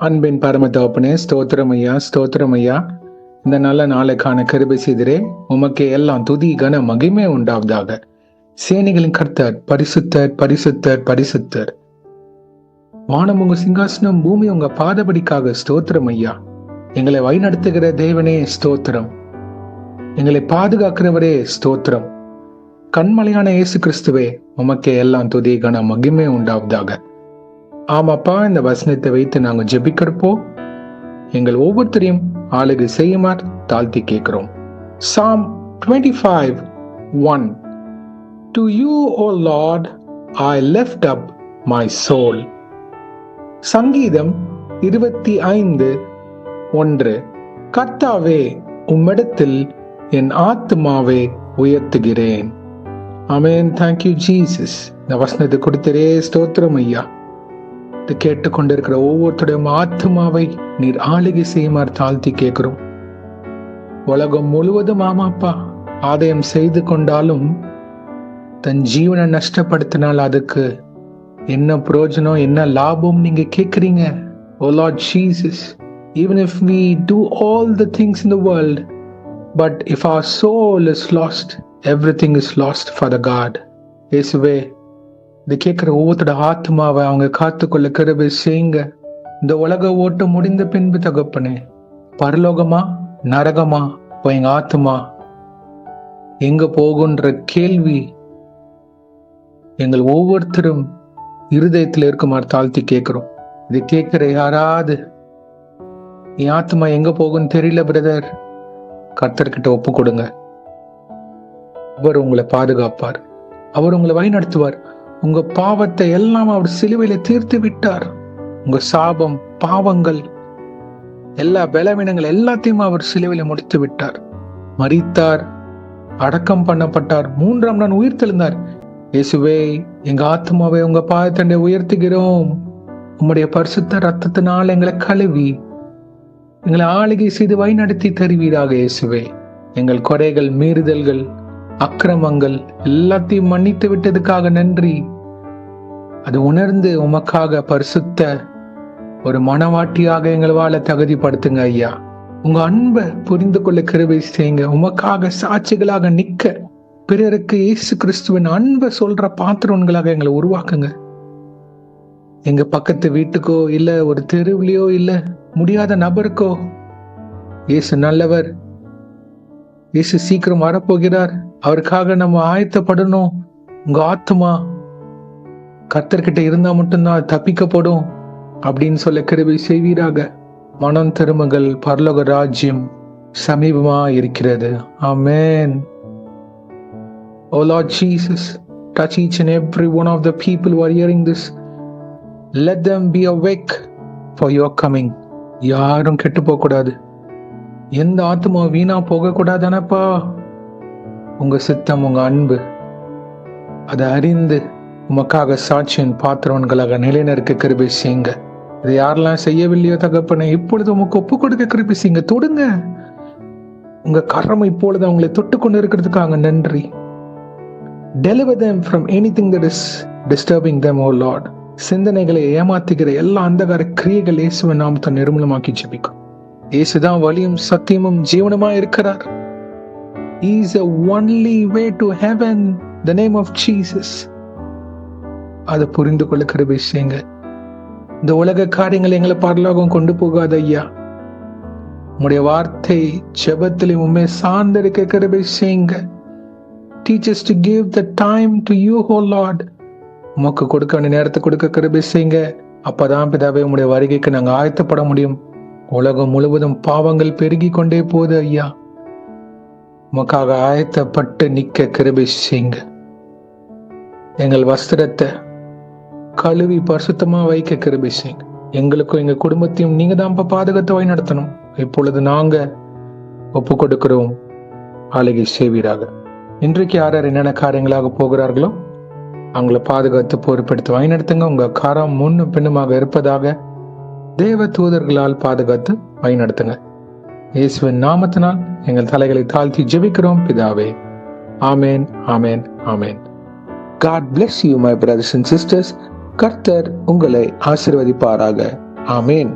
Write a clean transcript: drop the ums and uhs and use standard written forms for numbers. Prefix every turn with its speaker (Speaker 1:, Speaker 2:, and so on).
Speaker 1: அன்பின் பரம தகப்பனே, ஸ்தோத்திரம் ஐயா, ஸ்தோத்திரம் ஐயா. இந்த நல்ல நாளைக்கான கிருபை செய்திரே. உமக்கே எல்லாம் துதி கன மகிமை உண்டாவதாக. சேனைகளின் கர்த்தர் பரிசுத்தர், பரிசுத்தர், பரிசுத்தர். வானம் உங்க சிங்காசனம், பூமி உங்க பாதபடிக்காக. ஸ்தோத்திரம் ஐயா. எங்களை வழிநடத்துகிற தேவனே ஸ்தோத்திரம். எங்களை பாதுகாக்கிறவரே ஸ்தோத்திரம். கண்மலையான இயேசு கிறிஸ்துவே, உமக்கே எல்லாம் துதி கன மகிமை உண்டாவதாக. ஆமாப்பா, இந்த வசனத்தை வைத்து நாங்கள் ஜெபிக்கிறப்போ எங்கள் ஒவ்வொருத்தரையும் ஆளுகை செய்யுமாறு தாழ்த்தி கேட்கிறோம். Psalm 25:1. To you, O Lord, I lift up my soul. சங்கீதம் 25:1. கர்த்தாவே, உம்மிடத்தில் என் ஆத்துமாவை உயர்த்துகிறேன். ஆமென். Thank you Jesus. இந்த வசனத்தை கொடுத்தரே ஸ்தோத்திரம் ஐயா. கேட்டுக்கொண்டிருக்கிற ஒவ்வொருத்தருடைய ஆத்துமாவை நீர் ஆளுகை செய்யுமாறு தாழ்த்தி கேட்கிறோம். உலகம் முழுவதும் ஆமாப்பா ஆதாயம் செய்து கொண்டாலும் தன் ஜீவனை நஷ்டப்படுத்தினால் அதுக்கு என்ன பிரயோஜனம், என்ன லாபம் நீங்க கேட்கிறீங்க. O Lord Jesus, even if we do all the things in the world, but if our soul is lost, everything is lost for the God. இயேசுவே, இது கேட்கிற ஒவ்வொருத்தோட ஆத்மாவை அவங்க காத்துக்கொள்ள கிருபை செய்யுங்க. இந்த உலக ஓட்டம் முடிந்த பின்பு தகப்பனே, பரலோகமா நரகமா எங்க ஆத்மா எங்க போகுன்ற கேள்வி எங்கள் ஒவ்வொருத்தரும் இருதயத்தில் இருக்குமாறு தாழ்த்தி கேட்கிறோம். இது கேட்கிற யாராவது என் ஆத்மா எங்க போகுன்னு தெரியல பிரதர், கர்த்தர்கிட்ட ஒப்பு கொடுங்க. அவர் உங்களை பாதுகாப்பார், அவர் உங்களை வழி நடத்துவார். உங்க பாவத்தை எல்லாம் அவர் சிலுவையில தீர்த்து விட்டார். உங்க சாபம், பாவங்கள், எல்லா பலவீனங்கள் எல்லாத்தையும் அவர் சிலுவையில முடித்து விட்டார். மரித்தார், அடக்கம் பண்ணப்பட்டார், 3ஆம் நாள் உயிர் தெழுந்தார். இயேசுவே, எங்க ஆத்மாவை உங்க பாதத்தண்டை உயர்த்துகிறோம். உம்முடைய பரிசுத்த ரத்தத்தினால் எங்களை கழுவி எங்களை ஆளுகை செய்து வழி நடத்தி தருவீராக. இயேசுவே, எங்கள் குறைகள், மீறுதல்கள், அக்கிரமங்கள் எல்லாத்தையும் மன்னித்து விட்டதுக்காக நன்றி. அது உணர்ந்து உமக்காக பரிசுத்த ஒரு மனவாட்டியாக எங்கள் வாழ தகுதிப்படுத்துங்க ஐயா. உங்க அன்பை புரிந்து கொள்ள கிருபை செய்யுங்க. உமக்காக சாட்சிகளாக நிக்க, பிறருக்கு இயேசு கிறிஸ்துவின் அன்பை சொல்ற பாத்திரங்களாக எங்களை உருவாக்குங்க. எங்க பக்கத்து வீட்டுக்கோ இல்ல ஒரு தெருவிலையோ இல்ல முடியாத நபருக்கோ, இயேசு நல்லவர், இயேசு சீக்கிரம் வரப்போகிறார், அவருக்காக நம்ம ஆயத்தப்படணும். உங்க ஆத்மா கர்த்தர்கிட்ட இருந்தா மட்டும்தான் தப்பிக்கப்படும் அப்படின்னு சொல்ல கிருபை செய்வீராக. மனம் திரும்புங்கள், பரலோக ராஜ்யம் சமீபமா இருக்கிறது. ஆமென். O Lord Jesus, touch each and every one of the people who are hearing this. Let them be awake for your coming. யாரும் கெட்டு போக கூடாது, எந்த ஆத்மா வீணா போக கூடாதானப்பா. உங்க சித்தம், உங்க அன்பு, அதை அறிந்து உமக்காக சாட்சியின் பாத்திரவன்களாக நிலைநிற்க கிருபை செய்யுங்க. இது யாரெல்லாம் செய்யவில்லையோ தகப்பனே, இப்பொழுது உமக்கு ஒப்பு கொடுக்க கிருபை செய்யுங்க. தொடுங்க, உங்க கரம் இப்பொழுது அவங்களை தொட்டு கொண்டு இருக்கிறதுக்காக நன்றி. Deliver them from anything that is disturbing them, O Lord. சிந்தனைகளை ஏமாத்துகிற எல்லா அந்தகார கிரியைகள் இயேசுவின் நாமத்தை நிர்மூலமாக்கி ஜெபிக்கும். இயேசுதான் வழியும் சத்தியமும் ஜீவனுமா இருக்கிறார். He is the only way to heaven, the name of Jesus. அதை புரிந்து கொள்ள கிருபை செய்யுங்க. இந்த உலக காரியங்கள் எங்களை பரலோகம் கொண்டு போகாத ஐயா. உம்முடைய வார்த்தை ஜெபத்தில் உண்மை சார்ந்திருக்க கிருபை செய்யுங்க. Teach us to give the time to you, O Lord. உமக்கு கொடுக்க வேண்டிய நேரத்தை கொடுக்க கிருபை செய்யுங்க. அப்பதான் பிதாவே, உம்முடைய வருகைக்கு நாங்க ஆயத்தப்பட முடியும். உலகம் முழுவதும் பாவங்கள் பெருகி கொண்டே போகுது ஐயா. உமக்காக ஆயத்தப்பட்டு நிக்க கிருபை செய்யுங்க. எங்கள் வஸ்திரத்தை கழுவி பரிசுத்தமா வைக்க கிருபை செய்யுங்க. எங்களுக்கும் எங்க குடும்பத்தையும் நீங்க தான் பாதுகாத்து வழி நடத்தணும். இப்பொழுது நாங்க ஒப்பு கொடுக்கிறோம், ஆளுகை செய்வீராக. இன்றைக்கு யார் யார் என்னென்ன காரியங்களாக போகிறார்களோ அவங்கள பாதுகாத்து பொறுப்பெடுத்து வழி நடத்துங்க. உங்க காரம் முன்னும் பின்னுமாக இருப்பதாக தேவ தூதர்களால் பாதுகாத்து வழி நடத்துங்க. இயேசுவின் நாமத்தினால் எங்கள் தலைகளை தாழ்த்தி ஜெபிக்கிறோம் பிதாவே. ஆமேன், ஆமேன், ஆமேன். God bless you, my brothers and sisters. கர்த்தர் உங்களை ஆசீர்வதிப்பாராக. ஆமேன்.